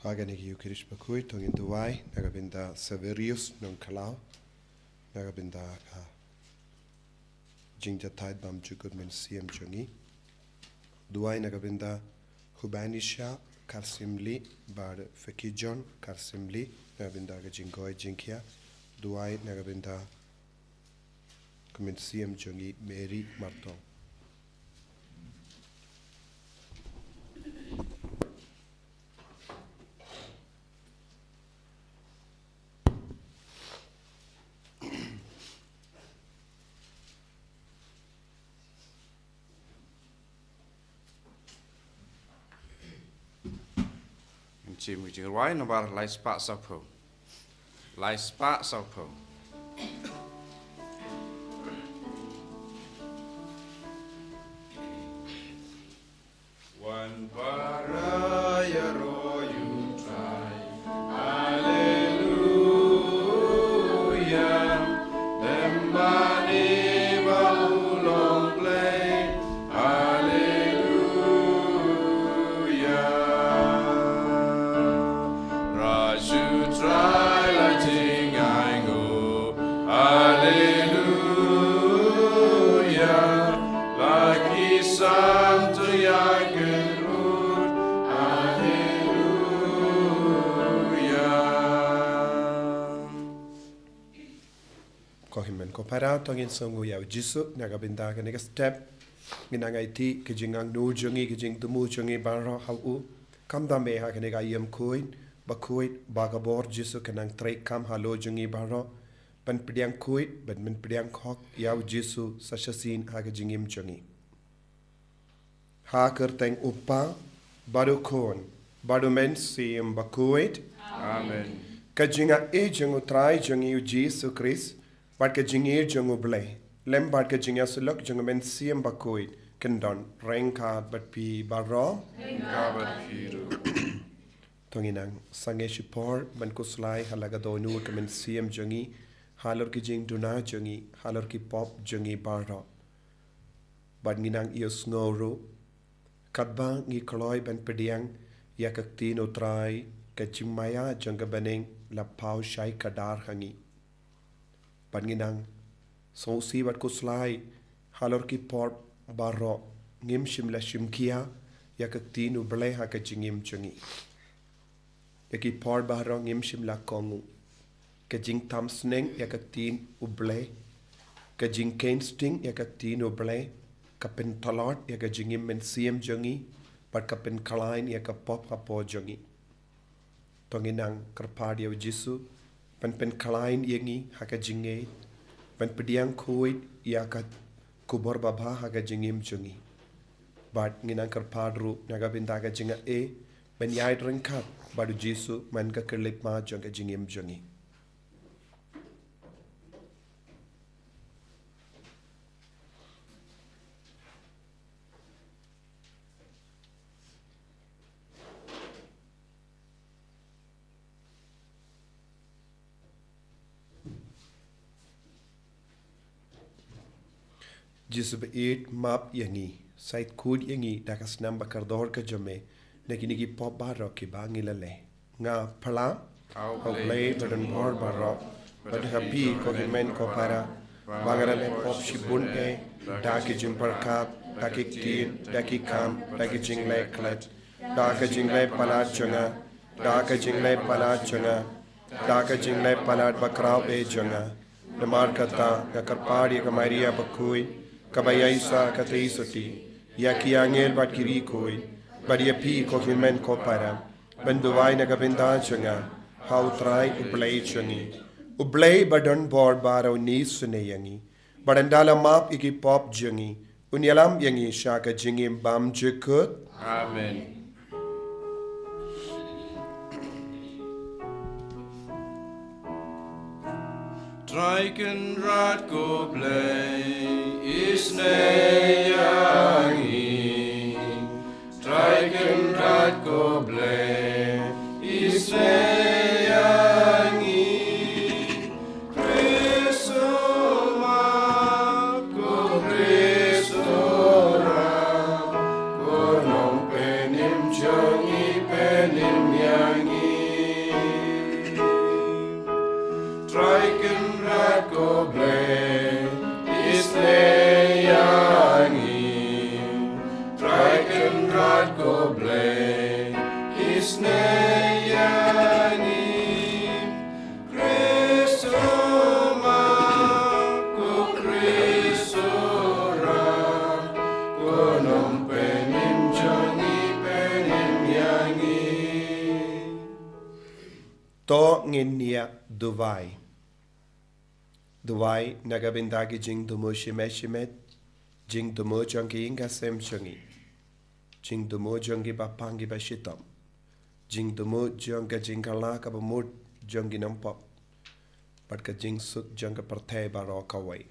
Haganigi Ukirish Bakhui, Tongin Duwai, Nagabinda Severius, Non Kalau, Nagabinda Jingja Tide Bam Jugudman CM Jungi, Duwai Nagabinda Hubanisha, Karsimli, Bar Fekijon, Karsimli, Nagabinda Gajingoi Jinkia, Duwai Nagabinda Kumin CM Jungi, Mary Marton. Chim we just why no bar lai spa sapo. Lai spa sapo. One paraya ro you try. Hallelujah. Them money long play. Ko para tongin songu ya jisu nagabinda ka step ginangai ti kijingang nu jungi kijing tumu jungi barro hau kam me ha kanega yam koin bakhui bagabor jisu kanang tre kam halo jungi barro ban pdiang koi ban min pdiang khok ya jisu sasasin ha kijingim jungi ha kerteng upa baru kon baru men sim bakhui Amen. Kajinga e jungu trai jungi jisu Christ Bad ka jingir jungu blay. Lem bad ka jingya sulok jungu men siem bakoi. Kendon rengka bat pi barro. Rengka bat piru. Tonginang sange shipor ban kuslai halaga donu ka men siem jungi. Halor ki jing duna jungi. Halor ki pop jungi barro. Bad nginang ios ngoro. Kadba ngi koloi ban pediang. Yakak tino trai. Ka jingmaya junga baneng. La pau shai kadar hangi. Panginang so si bat kuslai halor ki port barro ngim shimla shimkia yakaktin uble ha ka jingim chungi yaki port barro ngim shimla kongu ka jing tam sneng yakaktin uble ka jing kain sting yakaktin uble ka pen talot yak jingim men siem jungi pat ka pen kalain yak pop ha po jungi tonginang karpadio jisu pen kalain yengi haka jinge pen pediang kuit yakat kubor baba haka jingim jungi bat nginang karpadru naga bintaga jinga ben yai rengkat badu jisu man ka kerlip ma jonga jingim jungi Jisu beet map yangi sait kud yangi dakas namba kardor ka jome nekini ki pop barro ki bangi lale nga pala au play badan bor barro bad happy ko men ko para bangara le pop shibun daki jimpar kap daki tin daki kam daki jingle klet daka jingle palat chunga daka jingle palat chunga daka jingle palat bakrao be chunga namar kata ka karpadi ka maria bakhui Kabayaisa kataisoti, yaki angel bat kiri koi, badia pi ko men ko para, benduwai na gabinda chunga, how try ublay chungi. Ublay badon board baro ni sunayangi, badandala map iki pop jungi, unyalam yangi shaka jingim bam jukut. Amen. Strijken raad go blij is neyangi. Strijken raad go blij is neyangi. Christo ma go Christo ra go nong penim changi penim yangi. To nginia Dubai. Dubai nagabindagi jing dumo shimet jing dumo jangi inga sem jangi. Jing dumo jangi bapangi bashitam. Jing dumo janga jingala ka bamut jangi nampap. Pat ka jing sut janga partay baro kawai.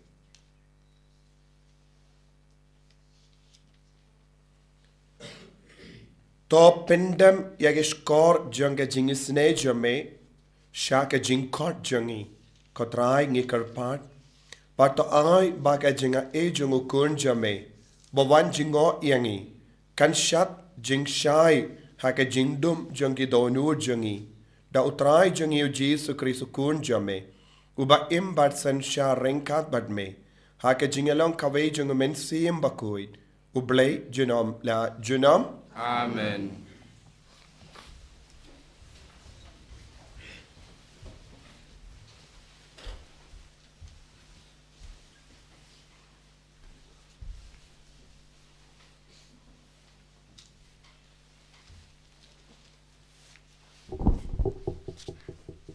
To pendam yagishkor janga jingisne jame shaka jingkot jangi kotrai ngikarpat pat to ai baga jinga e jungu kun jame bawan jingo yangi kan shat jing shai haka jingdum jangi donur jangi da utrai jangi u Jesu Kristu kun jame uba im bat san sha renkat badme haka jingalong kawai jungu men sim bakhui ublay junom la junom. Amen.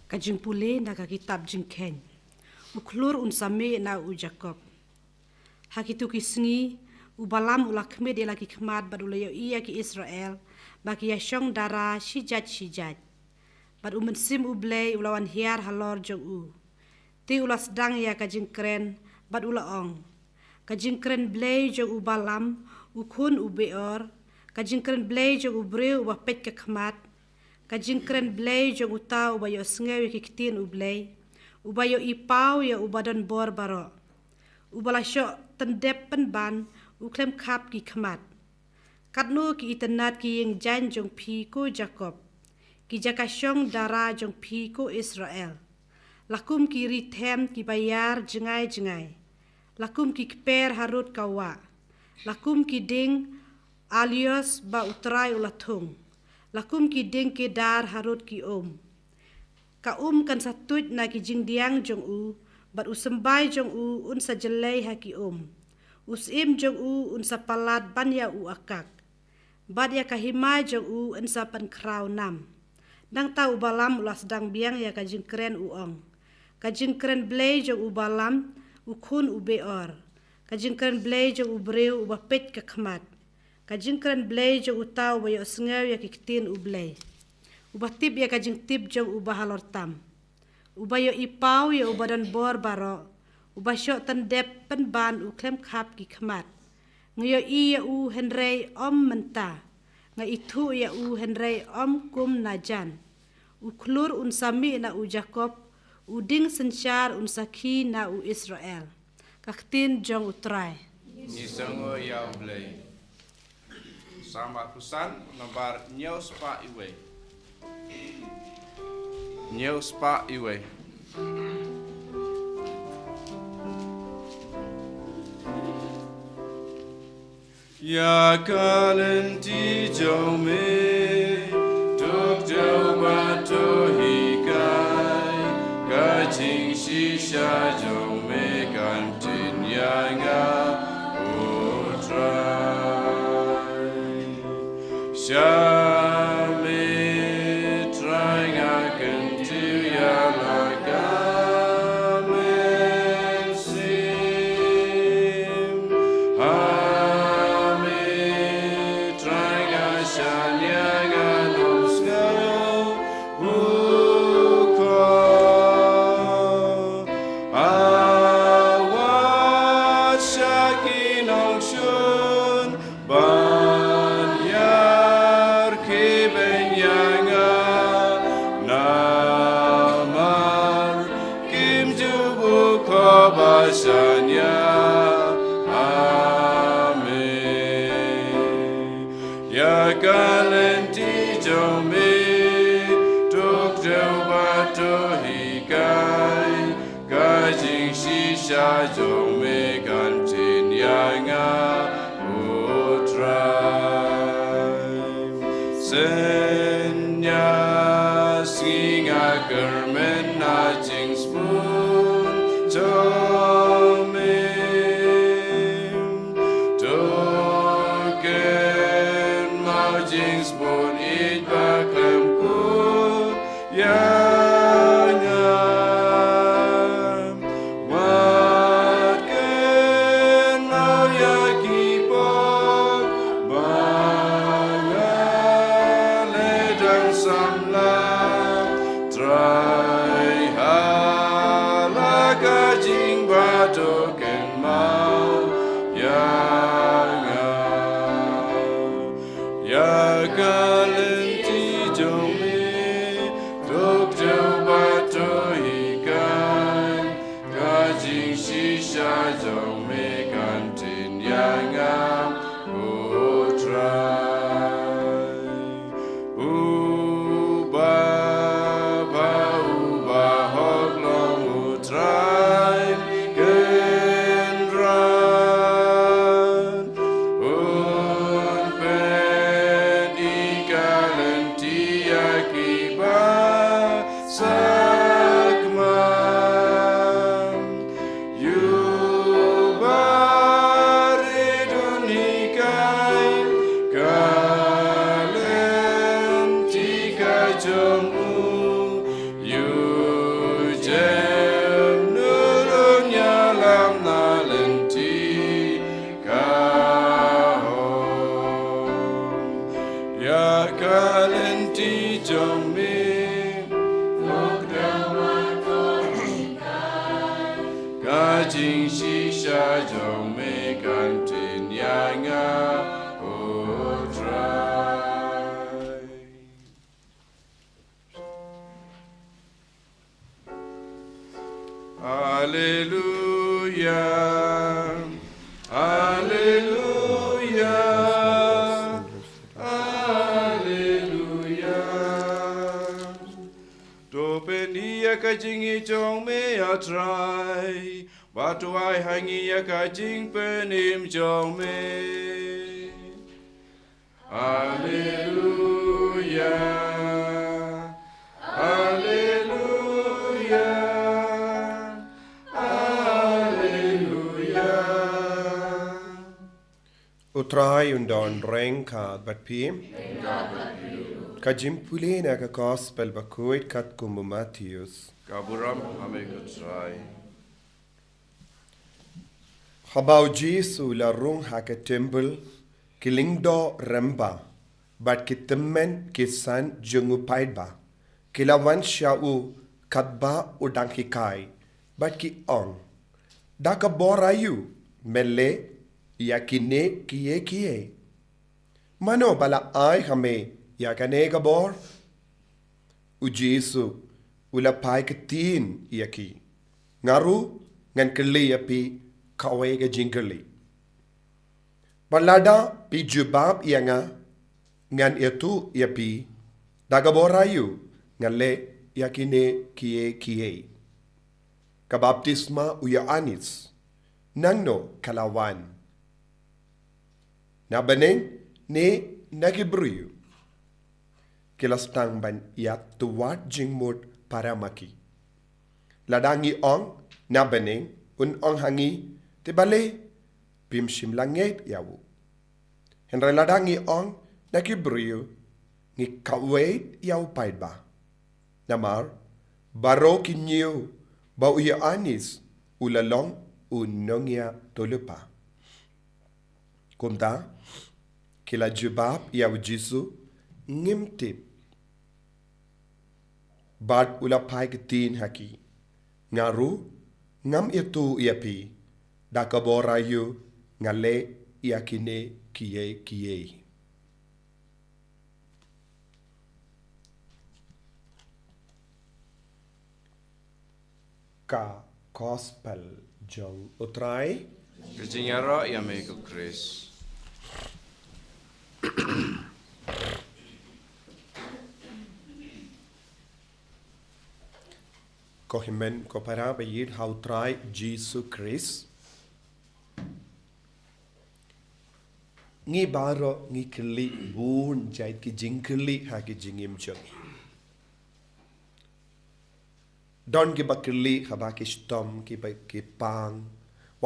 Kajing pule na kitab Nyngkong. Uklur unsame na u Jacob. Hakitu ki Sngi ubalam ulakme de lagi kemat badulayo iya ki Israel bagi yashong dara shijat. Bad umensim ublay ulawan hiar halor jong u. Ti ulas dang ya kajing kren bad ulaong. Kajing kren blay jong ubalam ukun ubeor. Kajing kren blay jong ubreu ubapet ke kemat. Kajing kren blay jong utau ubayo Sngi kikitin ublay. Ubayo ipau ya ubadan bor baro. Ubalasyo tendep penban uklem kap ki kemat. Katnu ki itenat ki yang jan jong pi ko Jacob. Ki jakasyong dara jong pi ko Israel. Lakum ki rithem ki bayar jengai. Lakum ki keper harut kawa. Lakum ki ding alios ba utrai ulatung. Lakum ki ding ki dar harut ki Ka kan satut na ki jingdiang jong u, bat usembai jong u un sa jelay ha ki Usim jong u un sa palat ban ya u akak. Bat ya kahimai jong u un sa pan kraw nam. Dang tau balam ulas dang biang ya kajing kren uong. Kajing kren blay jong u balam ukun u beor. Kajing kren blay jong u breu u bapet ke kemat. Kajing kren blay jong utau bayo Sngi ya kikitin ublay. Ubatip ya kajing tip jong ubahalor tam. Ubayo ipau ya ubadan bor baro. Ubasyo tendep penban uklem kap ki kemat. Ngayo iya u henrei menta. Nga itu ya u henrei kum najan. Uklur unsami na u Jacob. Uding sensyar unsaki na u Israel. Kaktin jong utrai. Nisongo ya ublay. Sama kusan nomor nyau spa iwe. Nyau spa iwe. Ya kalenti jome tuk jau batu hikai kajing shisha jome kantin yanga utrai. Shami trying I can do ya like amen sim. Hami trying I shan yaga nuska uko. Awat shakin shun ban ya. Basanya amen. Ya kalenti jome tuk jau batu hikai kajing shisha jome kantin yanga utrai. Senya singa kermen na jing spoon. Token mau jing spoon it baklem ku ya. token mau ya kalenti jome tok jau bato ikan kajing shisha jome kantin yangam utrai Kajing jong me a try, but why hangi a kajing penim jong me. Hallelujah, Hallelujah, Hallelujah. Utrai undon reng kad bat pim. Kajim pulena ka gospel Bakhui kat kumu Matthews. Kaburam ame kutrai. Habau Jesu la rung haka temple kilingdo ramba but kitemmen kisan jungu paidba kilawan shau katba udang hikai but ki on daka borayu mele yakine kiye mano bala ai hame yakane gabor u Jesu ula pai ketin yaki ngaru ngan keli api kawe ga jinggali balada pi jubab yanga ngan itu yapi daga borayu ngale yakine kiye kabaptisma uya anis nangno kalawan na beneng ne nagibruyu kilastang ban yat tuwat jingmut paramaki ladangi ong na beneng un ong hangi tibale pimshim langet yawu henry ladangi ong nakibruyu ni kawait yaw paidba namar baro kinyo ba uya anis ulalong unongya tolupa kumta kila jubab yaw Jesu ngimtip bad ulapai ketin haki ngaru ngam itu iapi dakaborayu ngale yakine kiye ka gospel jong utrai Kajingaro yame ku Chris. ko himen ko para bayid how try Jesus Christ ngi baro ngi kli bun jait ki jingkli ha ki jingim chok don ki bakli haba ki stom ki ba ki pang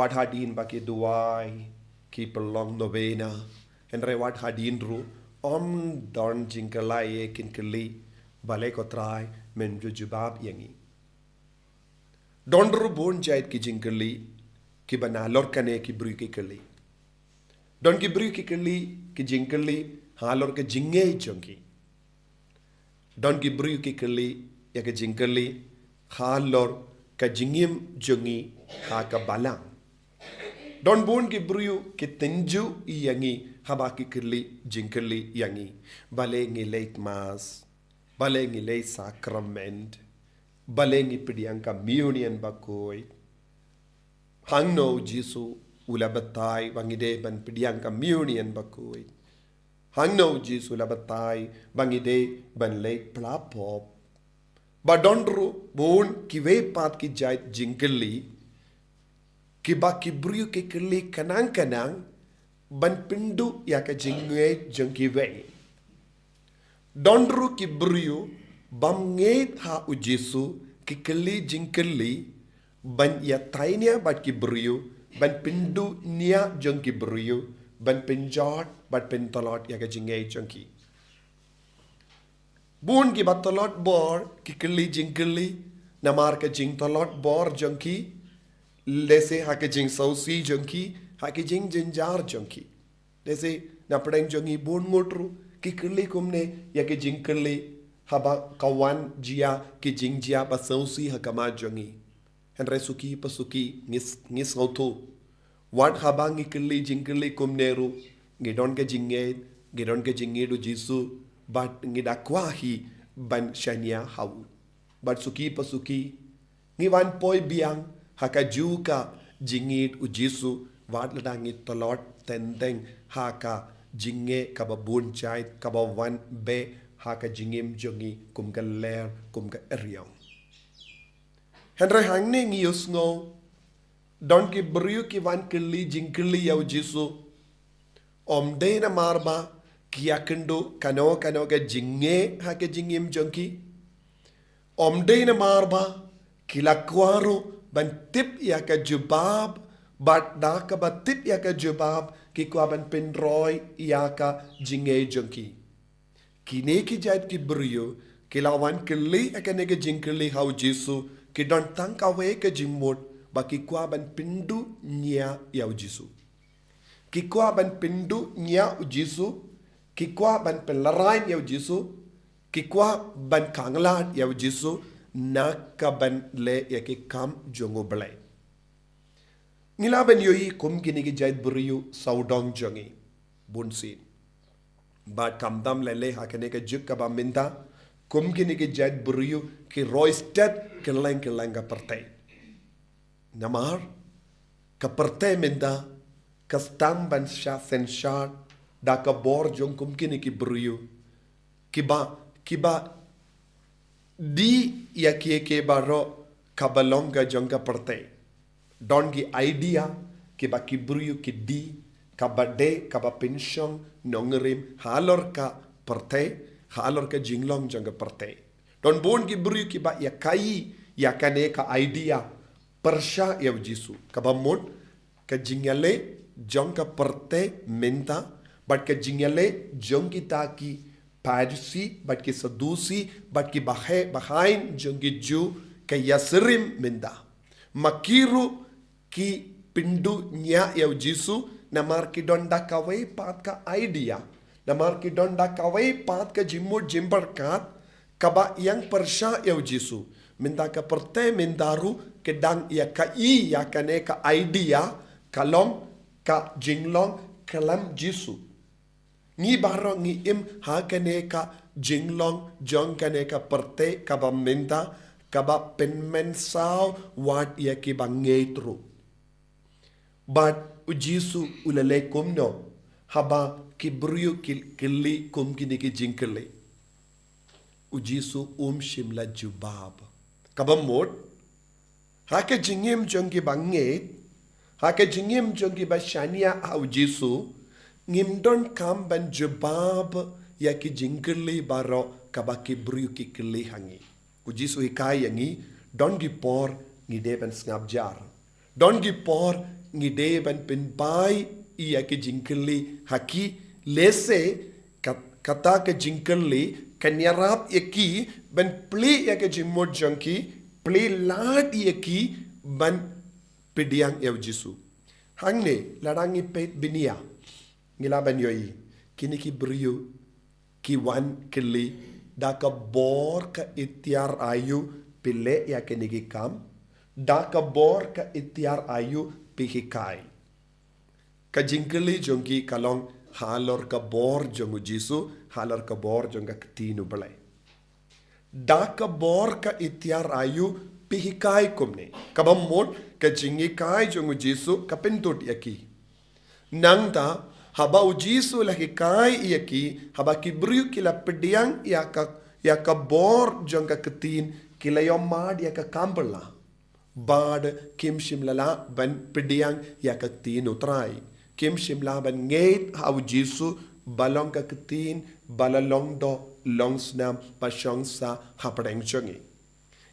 wat hadin ba ki duai ki prolong novena henre wat hadin ru om don jingkalai e kin kli bale ko try men jubab yangi Donru bon jait ki jingkali ki bana lorkane ki bru ki kali don ki bru ki kali ki jingkali halor ke jinge jongi don ki bru ki kali ya ke jingkali halor ka jingim jongi haka balang. Don bun ki bruyu ki tenju yangi habaki kirli jinkirli yangi. Bale ngi late mass, bale ngi late sacrament, bale ngi pidiang communion bakoi. Hangno Jisu ulabatai bangide ban pidiang communion bakoi. Hangno Jisu ulabatai bangide ban late plapop. Badondru bun ki ve pat ki jait jinkirli. Kiba kibriu ke kerli kanang-kanang ban pindu ya ka jingwe jengki wei. Dondru kibriu bam nget ha ujisu ki kerli jingkerli ban ya tainya bat kibriu ban pindu nia jengki briu ban pinjot bat pintolot ya ka jingwe jengki. Bun ki batolot bor ki kerli jingkerli namar ka jingtolot bor jengki. Lese hake jing sausi jengki, hake jing jinjar jengki. Lese na pedang jengi bun ngotru ki kerli kumne ya ke jing kerli haba kawan jia ki jing jia ba sausi hakama jengi. Henry suki pasuki ngis ngautu. Wat haba ngi kerli jing kerli kumne ru ngidon ke jinge du Jisu bat ngidakwahi ban shania hau. Bat suki pasuki ngiwan poi biang haka juga jingit ujisu wat ladangit tolot tendeng haka jinge kaba buncait kaba wan be haka jingim jongi kum ka ler kum ka eriong. Henry hangne ngiyus ngo don ki briu ki wan kili jingkili ya ujisu om de na marba kia kendo kano ka jinge haka jingim jongi om de na marba kilakwaru ban tip ya ka jubab bat da ka ba tip ya ka jubab ki kwa ban pendroy ya ka jinge junki kine ki jait ki brio ki lawan ki li akane ka jinkli hau Jisu ki don tang ka we ka jimot ba ki kwa ban pindu nya ya Jisu ki kwa ban pindu nya Jisu ki kwa ban pelarain ya Jisu ki kwa ban kanglat ya Jisu nakaban le ya ki kam jongo blay. Ngilaban yoi kum gini ki jait buriyu saudong jongi bunsin. Bat kamdam le hakane ka juk ka minta kum gini ki jait buriyu ki roisted keleng ka partay. Namar ka partay minta ka stam ban sha sen shat da ka bor jong kum gini ki buriyu kiba di ya ke baro kabalonga jonga parte dongi idea ke ba kibruyu ke di kabade kaba pension nongerim halor ka parte halor ka jinglong jonga parte don bon kibruyu ke ba ya kai ya kane ka idea persha ya Jisu kabamon ka jingale jonga parte menta bat ka jingale jongi taki Padusi, bat ki sadusi, bat ki bahain jongi ju ka yasrim minda. Makiru ki pindu nya ya Jisu namar ki donda kawai pat ka idea. Namar ki donda kawai pat ka jimur jimbarkat kaba yang persya ya Jisu. Minda ka perte mindaru kedang ya ka ya kane ka idea kalong ka jinglong kalam Jisu. Ngi baro ngi im hakane ka jinglong jong kane ka perte ka minta ka ba penmensao wat ya ki bangetru. But Jisu ulale kumno haba ki bruyu kili kum kini ki jingkili. Jisu shimla jubab. Kabamot haka jingim jong ki banget haka jingim jong ki bashania au Jisu ngimdon kam ban jubab ya ki jingkili baro kabaki briu ki kili hangi. Jisu hikai yangi don gi por ngi deban ngab jar. Don gi por ngi deban pinpai iya ki jingkili haki lese kata ke jingkili kanyarap yaki ban pli ya ke jimod jangki pli lad yaki ban pidiang ya Jisu. Hangne larangi pet binia ngilaban yoi kini ki briu ki wan kili da ka bor ka itiar ayu pile ya kini ki kam Da ka bor ka itiar ayu pihikai. Ka jingkeli jongki kalong halor ka bor jongu jisu, halor ka bor jonga ketinu belai. Da ka bor ka itiar ayu pihikai kumne. Kabamot ka jingi kai jongu jisu ka pentut yaki. Nang da haba u jisu lagi kai yaki, haba kibriu kila pediang ya ka bor jonga ketin kila yomad ya ka kambela. Bad kim shimlala ban pediang ya ka tin utrai. Kim shimla ban ngeit hau jisu balong ka ketin balalong do long snam pasyong sa hapadeng chongi.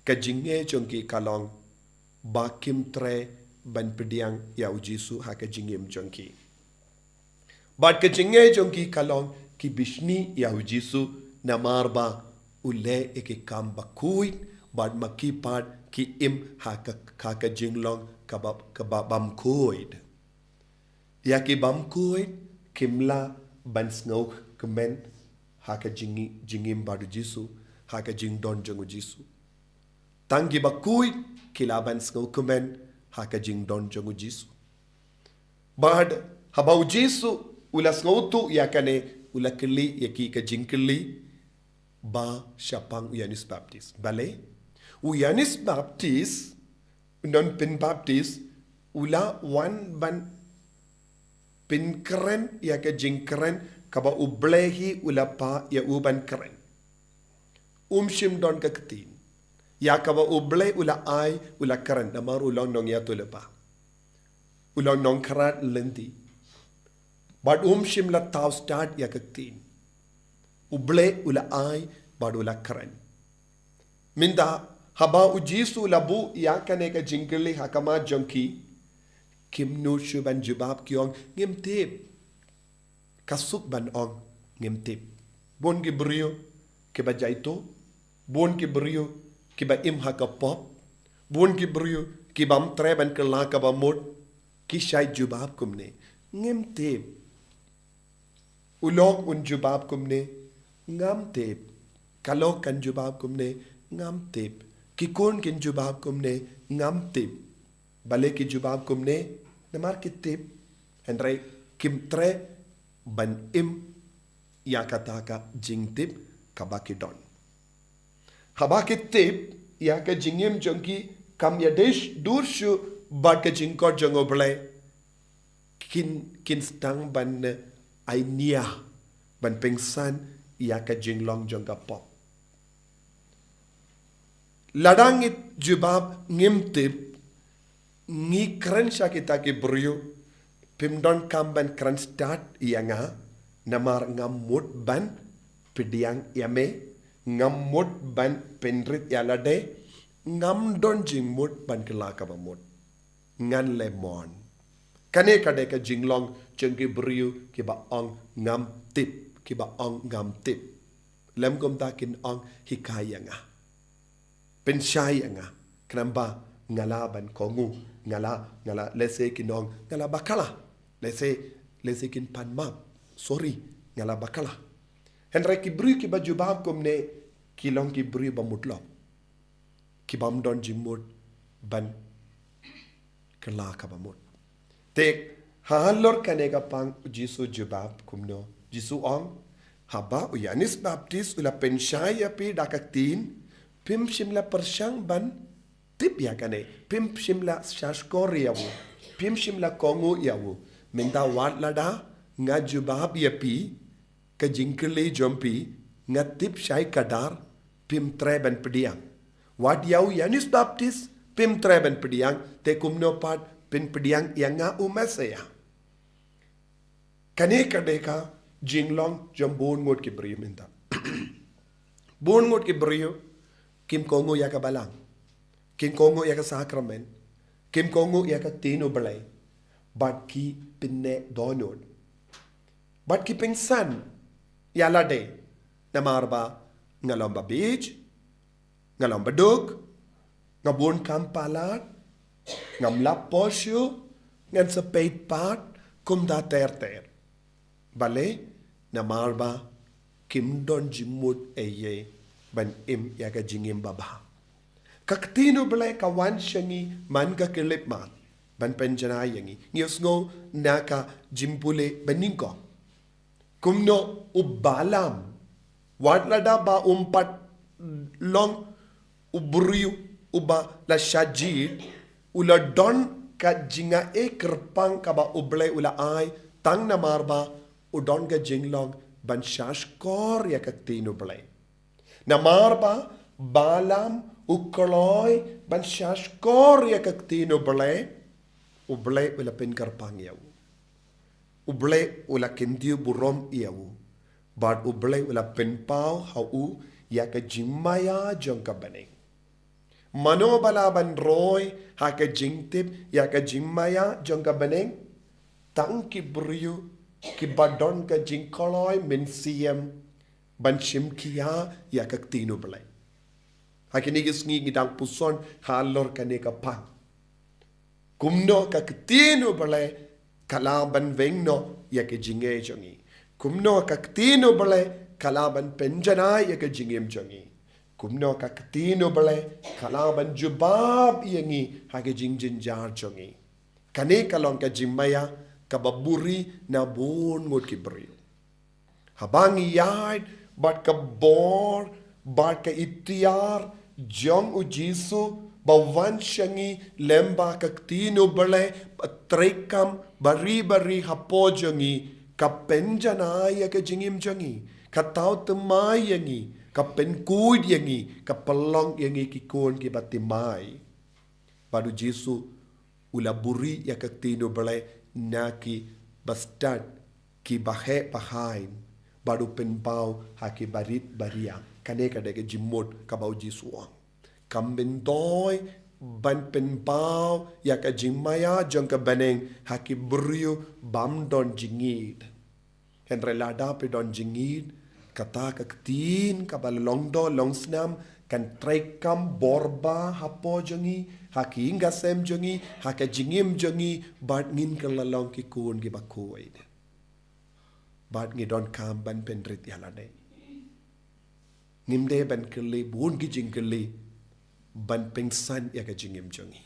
Ka jinge chongki kalong ba kim tre ban pediang ya u jisu ha ka jingim chongki. Bad ka jinge chongki kalong ki bishni ya u jisu namarba ule eke kam bakhui bad makipad ki im haka jinglong kabam kuid. Ya ki bam kuid kimla ban snau kemen haka jingim badu jisu haka jingdon jongu jisu. Tangi bakuid kila ban snau kemen haka jingdon jongu jisu. Bad habau jisu ula snau tu yakane ula keli yaki ka jingkeli ba syapang Yanis Baptist. Bale? Yanis Baptist, non pin Baptist, ula wan ban pin keren ya ke jing keren kaba ublehi ula pa ya uban keren. Shim don ka ketin. Ya kaba uble ula ai ula keren namar ulong nong ya tulepa. Ulong nong karat lenti. But shim la tau start ya ketin. Uble ula ai bad ula keren. Minda haba ujisu labu yakane ka jingkeli hakama jongki kim nu shuban jubab kiong ngim tip kasuk ban ong ngim tip bon ki brio ke ba jaito bon ki brio ki ba im hakapop bon ki brio ki bam tre ban kala ka ba mod ki shai jubab kumne ngim tip ulong un jubab kumne ngam tip kalau kan jubab kumne ngam tip Kikon kin jubab kumne ngam tip. Bale ki jubab kumne namar ki tip. Henry kim tre ban im ya kataka jing tip kabaki don. Habaki tip ya ka jingim jongki kam yadesh durshu bad ka jingkor jongo blay. Kin stang ban ainia ban pengsan ya ka jinglong jongka pop. Ladangit jubab ngimtip ngi keren kita ki brio pimdon kamban keren start yanga namar ngamut ban pidiang yame ngamut ban penrit yalade ngam don jingmut ban kelaka bamut ngan lemon kane kade ka jinglong jengki brio ki ba ong ngam tip ki ba ong ngam tip lem kom takin ong hikayanga pensyai anga kenamba ngalaban kongu ngala lese kinong ngala bakala lese kin panmap sorry ngala bakala henry ki bru ki baju bab komne kilong ki bru bamutlop ki bam don jimut ban kala ka bamut tek halor kanega pang jisu jubab kumno jisu ong haba Yanis Baptist ula pensyai api dakatin Pim shimla persyang ban tip ya kane. Pim shimla shashkori yawu. Pim shimla kongu yawu. Minta wat lada nga jubab yapi ka jingkeli jompi nga tip syai kadar pim tre ban pediang. Wat yawu Yanis Baptist pim tre ban pediang te kumno pat pin pediang yang nga umasaya. Kane kadeka jinglong jambon ngot ki brio minta. Bon ngot ki brio Kim Kongo ya ka balang. Kim Kongo ya ka sakramen. Kim Kongo ya ka tino balay. But ki pinne donod. But ki pingsan. Ya lade. Namarba ngalomba beach. Ngalomba dug. Ngabun kampalat. Ngamlap posyo. Ngan sa peit pat. Kumda ter. Bale. Namarba. Kim don jimut eye. Ban im ya ka jingim baba. Kaktino bele kawan syangi man ka kelip mat. Ban penjana yangi. Ngios ngo naka jimpule beningko. Kumno ubalam. Wadlada ba umpat long uburiu uba la shajid ula don ka jinga e kerpang ka ba uble ula ai tang na marba udon ka jinglong ban shashkor ya kaktino bele. Na marba balam ukoloy ban shashkor ya kaktino bele. Uble ula pen kerpang yaw. Uble ula kendiu burom yaw. Bad uble ula pen pau hau ya ka jimaya jong ka baneng. Mano balaban roy ha ka jingtip ya ka jimaya jong ka baneng. Tang ki briu ki badon ka jingkoloy min siem ban shim kia ya ka tino bale. Ha kinigis ngi ngidang puson halor ka ne ka pang. Kumno ka ketino bale kalaban vengno ya ke jinge jongi. Kumno ka ketino bale kalaban penjana ya ke jingem jongi. Kumno ka ketino bale kalaban jubab yangi ha ke jingjin jar jongi. Kane kalong ka jimmaya kababuri na bon ngot ki brio. Habang iyad bat ka bor bat ka itiar jong u Jisu bawan syangi lemba kaktino bale trekam bari-bari hapo jangi kapenjana ya ka jingim jangi katau temai yangi kapenkud yangi kapelong yangi kikon ki batimai badu Jisu ulaburi ya kaktino bale naki bastad ki bahe bahain badu penpau haki barit baria kane kadeke jimot kabau Jisu ang kambing toy ban pen pau ya ka jingmaya jong ka baneng haki brio bam don jingid henre lada pe don jingid kata ka ktin ka bal long do long snam kan trekam borba hapo jongi haki inga sem jongi haka jingim jongi bat ngin ka lalong ki kun ki bakoi bat ngi don kam ban pen rit yalade ngimde ban kele bun ki jing kele ban pengsan ya ka jingim jongi.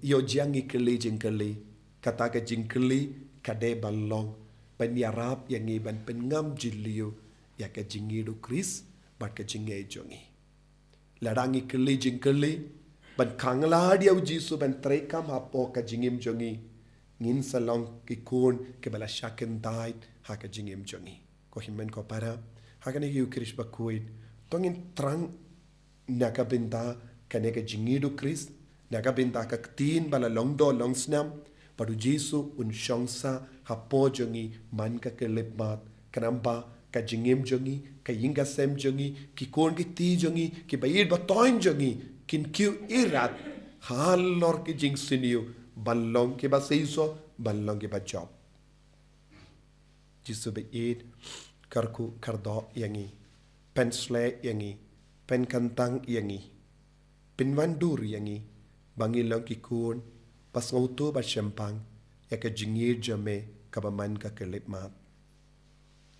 Yo jangi keli jingkeli kata ka jingkeli kade balong ban yarap yangi ban pengam jiliu ya ka jingidu Kris bat ka jingai jongi. Ladangi keli jingkeli ban kangla dia Jisu ban trekam hapo ka jingim jongi. Ngin salong kikun ke bala shaken dait ha ka jingim jongi. Ko himen ko para ha ka ni yu Kris Bakhui tongin trang naka binta kaneka jingidu Kris naka binta ka ktin bala longdo longsnam padu Jisu un shongsa hapo jongi man ka kelipmat kanamba ka jingim jongi ka yinga sem jongi ki kon ki ti jongi ki bayid batoin jongi kin kiu irat halor ki jing siniu ballong ki ba seiso ballong ki ba job Jisu be id karku kardo yangi pensle yangi pen kantang yangi pinwandur yangi bangilong kikun pas ngauto ba syempang ya ka jingir jame kabaman ka kelipmat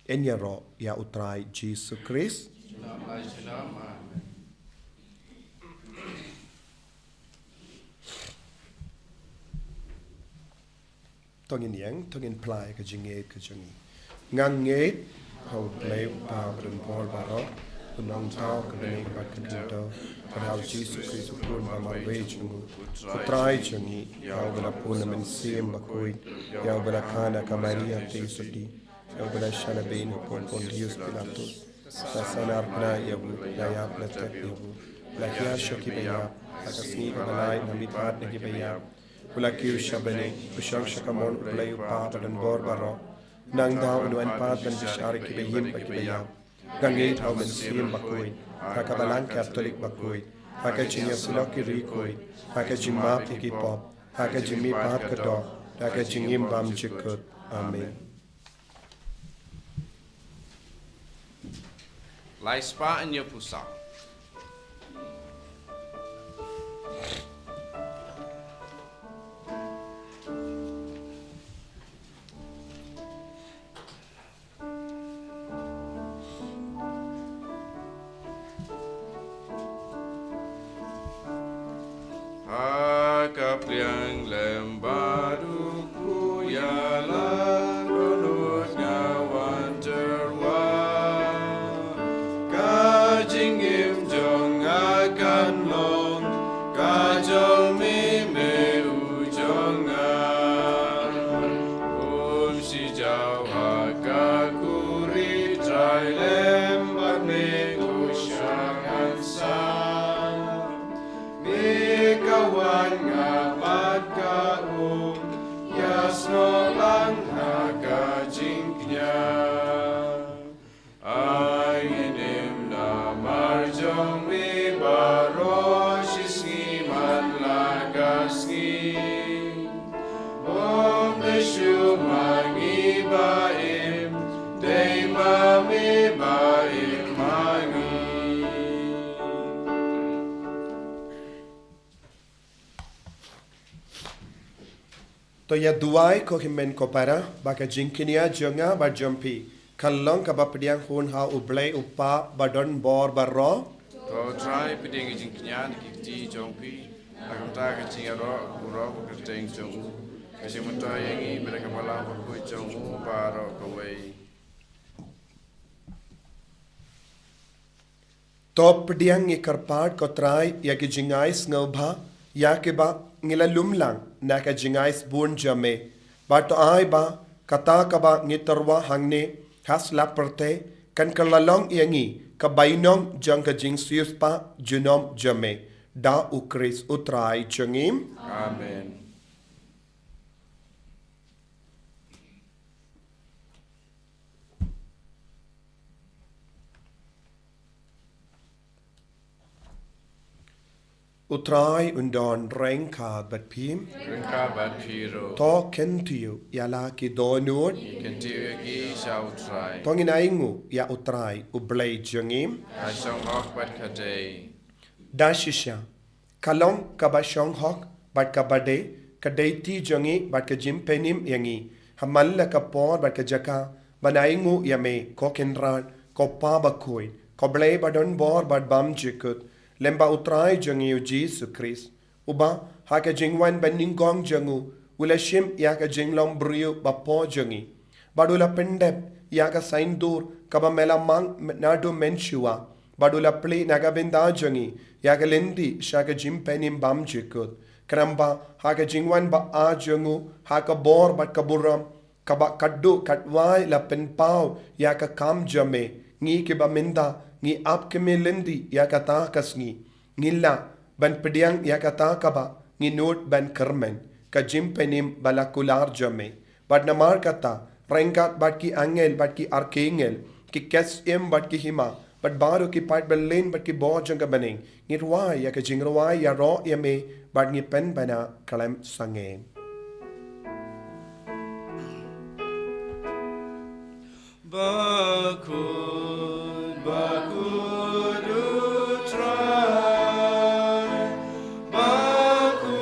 enya ro ya utrai Jesus Christ tongin yang tongin plai ka jingir ka jangi nganget hau play pa bren por baro nong tao ka nei pat ka to ka hau Jesus Christ pun ba mar ve chungu utrai changi ya bala pun men sim Bakhui ya bala kana ka Maria te sudi ya bala shana bein pon pon Dios Pilatus sa sanar na ya bu ya ya platet ya bu la kya shoki be ya ka sni ka balai na mit pat ne ki be ya ula kiu shabane ushang shakamon ulai pa dan bor baro nang daw unwan pat ban bishari ki be yim ba ki be ya Gangit hau men sim Bakhui, haka balang Catholic Bakhui, haka jinya siloki rikoi, haka jimap iki pop, haka jimi pat kato, haka jingim bam jikut. Amen. Lai spa in your pusa. jingim jong akan long ka jong mi me u jong si jaw ka kuri trai lem bat me ku syangan san me kawan ngabat ka yasno lang ha ka jingnya Ainim na marjong mi barosh isngi man lagasngi Om deshu mangi baim Dei mami baim mangi To ya duai ko himen ko para baka jinkinia jonga ba jompi kalong ka ba pediang hun ha ublay upa badon bor barro To try piding jing knyan kiti jongpi Akamta kaching aro uro kaching jongu Kasi munta yangi mereka malam Bakhui jongu baro kawai to pediang ngi karpad ko trai ya ki jingais ngobha ya ke ba ngila lumlang na ka jingais bun jame ba to ai ba kata ka ba ngi tarwa hangne has la perte kan kalalong yangi ka bainong jang ka jing sius pa junom jame da ukris utrai changim Amen utrai undon rengka bat pim Rinka bat piro to kentiu yala ki donut Kenti yagi shall try tongin aingu ya utrai ublay jangim Ashong hok bat kadei dashisha kalong kabashong hok bat kabade kadaiti jangi bat ka jimpenim yangi hamalla ka por bat ka jaka banaingu yame kokenran ko pa bakhui ko blay badon bor bat bam jikut lemba utrai jangi u Jesus Christ uba haka jingwan ban Nyngkong jangu ulashim ya ka jinglong brio ba po jangi badula pendep ya ka saindur kaba mela mang nadu menshua badula pli nagabinda jangi ya ka lendi shaka jimpenim bam jikut kramba haka jingwan ba a jangu haka bor bat kaburam kaba kaddu katwai la pen pau ya ka kam jame ngi ke ba minda ngi ap ke me lendi ya ka ta kasngi ngilla ban pediang ya ka ta kaba ngi not ban kermen ka jimpenim balakular jame bad namar kata rengat bat ki angel bat ki archangel ki kes em bat ki hima bat baru ki pat belen bat ki bo janga baning ngirwai ya ka jingrwai ya ro ya me bat ngi pen bana kalam sange Bakhui, Bakhui du try Bakhui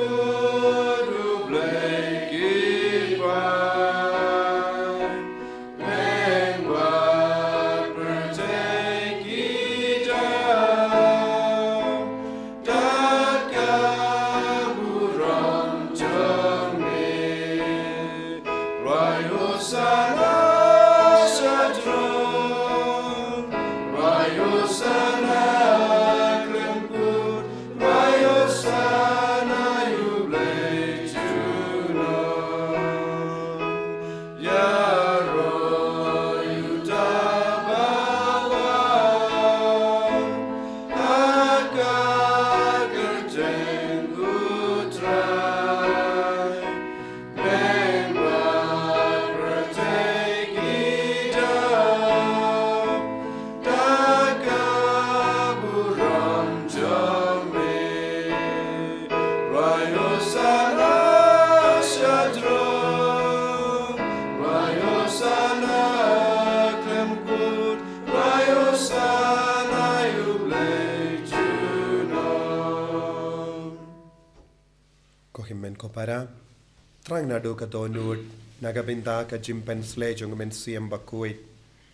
du blay kipai Leng wat pertek idam Dat kaburam jame Rayo sana Kohimen ko para Trang nado ka donut nagabinda ka jimpen slejong men siam Bakhui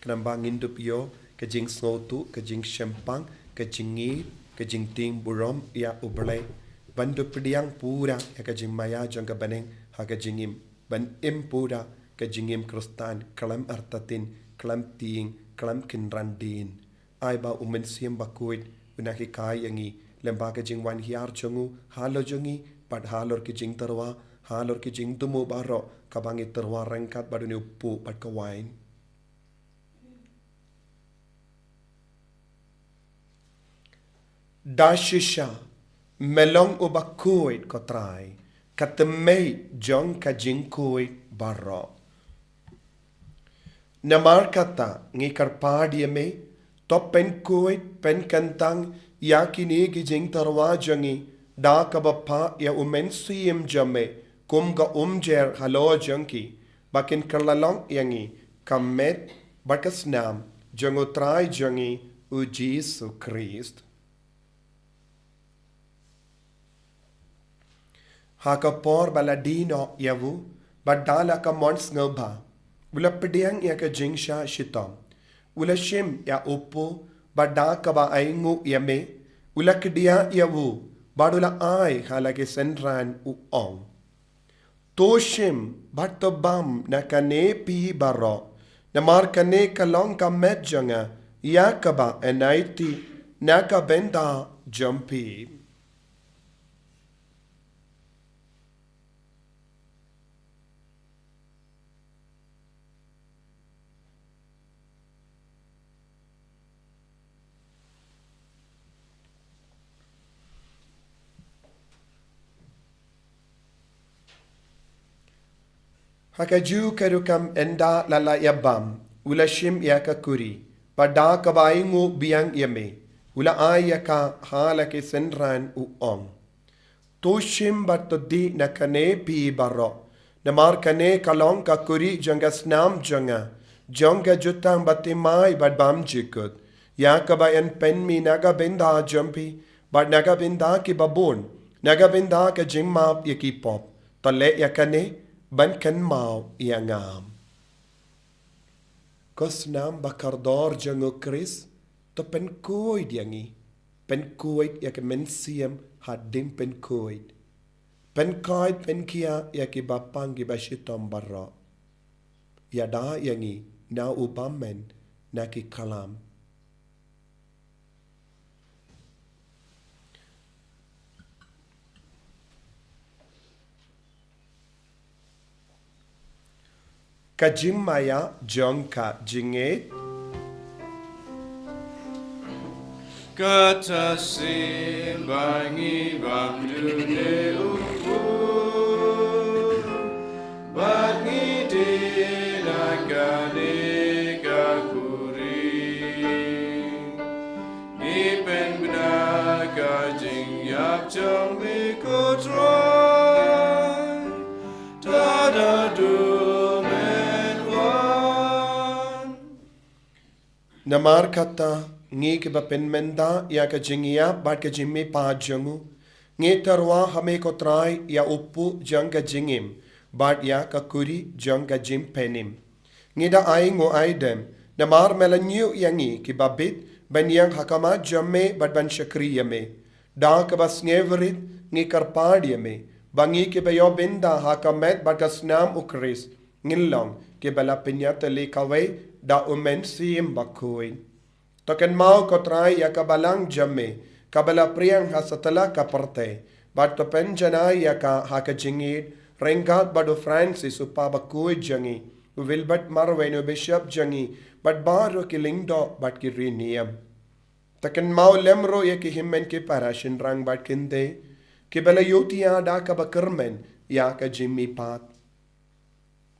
kanamba ngindup yo ka jing snotu ka jing shempang ka jingi ka jing ting burom ya ublay bandu pediang pura ya ka jing maya jong ka baneng ha ka jingim ban im pura ka jingim krustan kalam artatin kalam ting kalam kinrandin ai ba siam Bakhui unaki kai yangi lembaga jing wan hiar chungu halo jungi pat halor ki jing terwa halor ki jing tumu baro kabangi terwa rengkat baduni upu pat kawain Dashisha melong u Bakhui kotrai katemei jong ka jing kui baro Namar kata ngi karpadi me to pen kuit pen kantang yakini ki jing tarwa jangi da kabapa ya siem jame kum ga jer halo janki bakin karlalong yangi kamet bakas nam jango trai jangi u Jesu Christ haka por baladino yavu badala ka mons ngoba Ula pediang ya ka jingsha shitom. Ula shim ya upo bada ka ba aingu ya me. Ula kedia ya wu badula ai halake senran u ong. To shim bato bam na kane pi baro. Na mar kane kalong ka medjanga ya ka ba enaiti na ka benda jumpi. Hakaju karukam enda lala yabam, ula shim yaka kuri, pada kabaingu biang yame, ula ayaka halake senran u ong. To shim batodi na kane pi baro, namar kane kalong ka kuri janga snam janga, janga jutang batimai badbam jikut, yaka bayan penmi naga benda jumpi, bad naga benda ki babon, naga benda ka jingmap yaki pop, tale yakane, ban kan mau iangam. Kos nam bakardor jango Chris to pen kuid yangi. Pen kuid yak men siam hadim pen kuid. Pen kuid pen kia yak bapang gibashitom barra. Yada yangi na ubamen naki kalam. Kajimaya jongka jinget Kata simbangi bamdune upu Bangi dinagane kakuri Ipen benaga jing yap jong mikotroy Tada du Namar kata ngi ke bapen menda ya ka jingia bat ka jimme pa jangu ngi tarwa hame ko trai ya upu jang ka jingim bat ya ka kuri jang ka jim penim ngi da ai ngo aidem namar melanyu yangi ki babit ban yang hakama jamme bat ban shakri yame da ka bas ngeverit ngi karpad yame bangi ke bayo benda hakamet bat ka snam ukris ngilong ke bala pinyata le kawai da sim Bakhui. Token mau kotrai ya kabalang jamme, kabala priang hasatala kaparte, bat to penjana ya ka haka jingid, rengat badu Francis upa Bakhui jangi, Wilbert Marweno Bishop jangi, bat baro ki lingdo bat ki riniam. Token mau lemro ya ki himmen ki parashin rang bat kinde, ki bala yotia da kabakermen ya ka jimmi pat.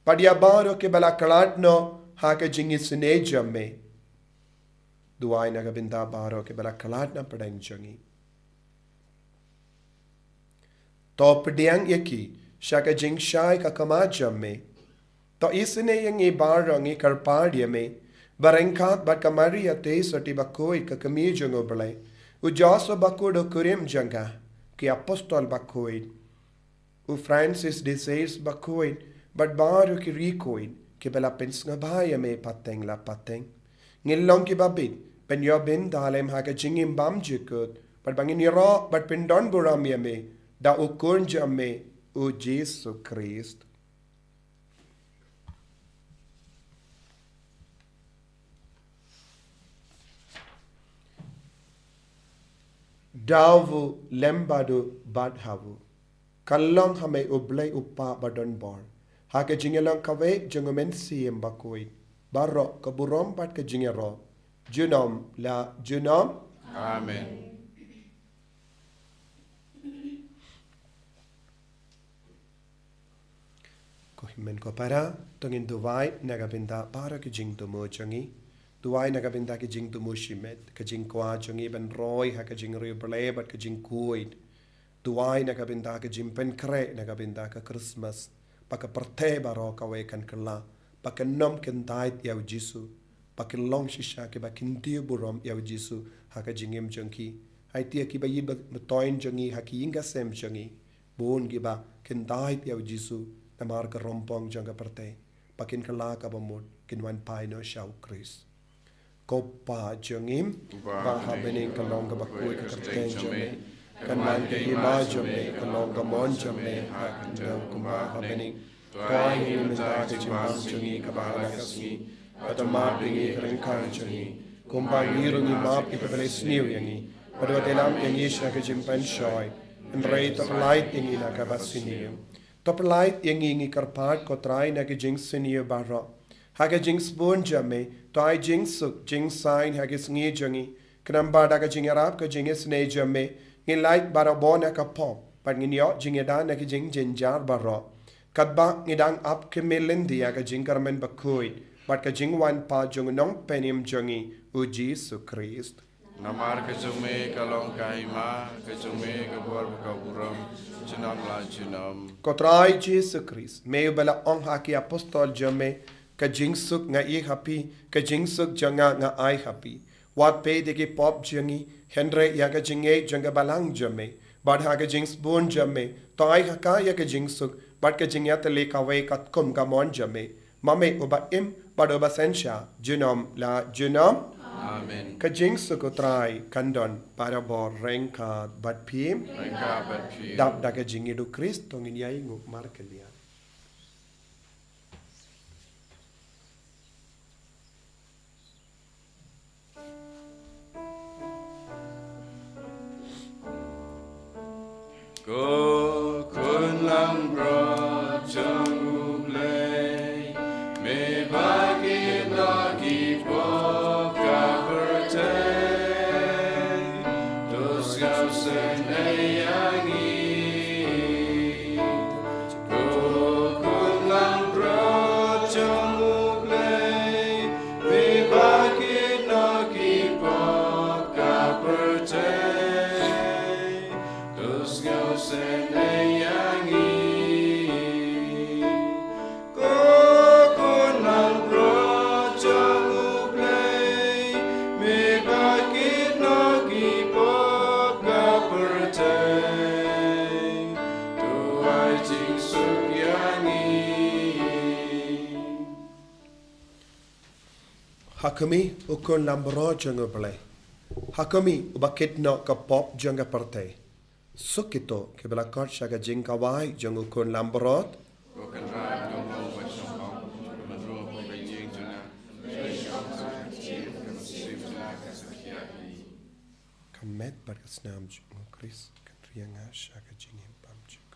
Padya baro ki bala kalatno, haka jingi sine jamme. Duai naga binda baro ke bala kalat na padang jangi. To pediang yaki, shaka jing shai ka kama jamme. To isine yangi baro ngi karpad yame, barengkat bat kamari ate soti Bakhui ka kami jango bale, ujaso bakudo kurim janga, ki apostol Bakhui. U Francis de says Bakhui, bat baro ki rikoid, ki bala pens nga bahaya me pateng la pateng. Ngilong ki babit, pen yo bin dalem haka jingim bam jikut, pat bangin yoro, bat pen don buram yame, da ukurn jamme, u Jesu Christ. Davu lembadu badhavu. Kalong hame ublay upa badon bor. Hake jingelang kawe jengumen siem bakhui. Barok keburom bat ke jingero. Junom la junom. Amen. Kohimen ko para tongin duwai nagabinda para ke jing tumo changi. Duwai nagabinda ke jing tumo shimet. Ke jing kwa changi ben roy ha ke jing rible bat ke jing kuid. Duwai nagabinda ke jing pen kre nagabinda ke Christmas. Paka perte baro kawe kan kela. Paka nom ken tait yaw jisu. Paka long shisha ke bakin dio burom yaw jisu ha ke jingem changi. Hai tia ki ba yid betoin changi ha ki inga sem changi. Bon ki ba ken tait yaw jisu. Namar ka rompong jangga perte. Pakin kala ka bamod kinwan pai no shau Chris. Kopa jangim ba habening kalong ka bakui ka kapten jame. Kanman ka hima jame kalong ka mon jame ha kandaw kuma habening. Toy himenta ka jimbang jangi ka bahala ka sngi. Atama bingi rengkang jangi. Kumbang irungi map ipabale sniw yangi. Padwa telam yangi siya ka jimpan shoy. And rate of light yangi na ka basiniyo. Toplait yengi karpat ko try na ke jing senior barro. Haga jing spoon jame, to I jing suk, jing sign hagis ngi jangi. Knamba daga jing arab ka jing isne jame, ngin light barabona ka pop, but ngin yo jing edan na ke jing jinjar barro. Kadba ngidang up ke melindi aga jing karmen bakhui, but ka jing wan pa jung nong penim jangi, uji su Christ. Namar kejume kalong kahima, kejume kebuar buka buram, junam la junam. Kotrai Jesus Christ, may bala ong haki apostol jame, ka jingsuk nga I happy, ka jingsuk janga nga I happy. Wat pe deki pop jangi, Henry yaga jinge janga balang jame, bad haga jings bon jame, to I haka yaga jingsuk, bad ka jingyat le kawe kat kum gamon jame, mame uba im, bad uba sensha, junom la junom. Amen. Ka jingsuk utrai kandon para bor rengka bad pim, Rengka berpi. dap daga jingi du Christ tongin yai nguk markelia. Go kun lang bro chung ublay, me bagi lagi pop ka bertay, dos gau sen ayangi. Go kun lang bro chung ublay, me bagi lagi pop ka bertay. Sen ayangi ko kunang roja ublay me bakit nagipop ka pertay tuay jing sukyangi. Hakami ukon lambro janga play. Hakami ubakit no ka pop janga parte. Sukito ke belakot syaga jing kawai jang ukon lambrot. Bukan rai dong long wet dong long menurut bukan jing juna Kamet bagas nam jung Chris katrianga syaga jing impam juga.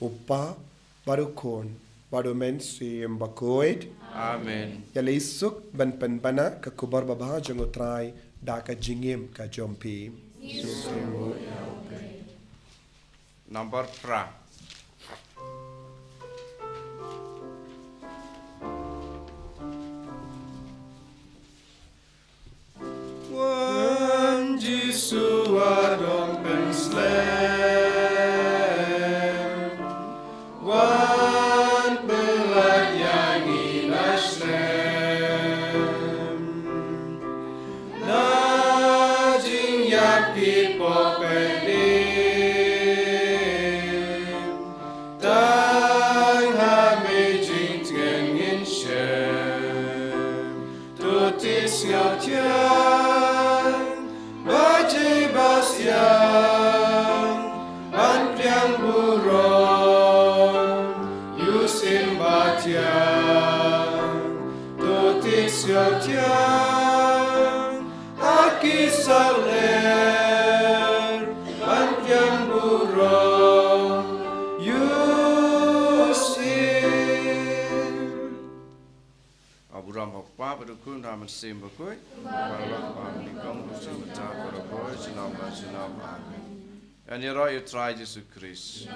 Upa baru kon baru men sim Bakhui Amen. Yalisuk ban penbana ke kubar babah jengutrai da ka jingim ka jompi. Number pra. Wan Jisu adong penslam. Wan pelanyangi naslam. Na jing yapi popelim. Tang hame jing tengin shem. Tutis ngau tiang. Baji basyang. Ban priang buron. Yusin batiang. Tutis ngau tiang. Aki saler. Ban priang buron. Yusin. Aburam hokpa berukun ramen sim Bakhui. Balak pam Nyngkong usim betah berokoi sinam amen. And you try Jesus Christ.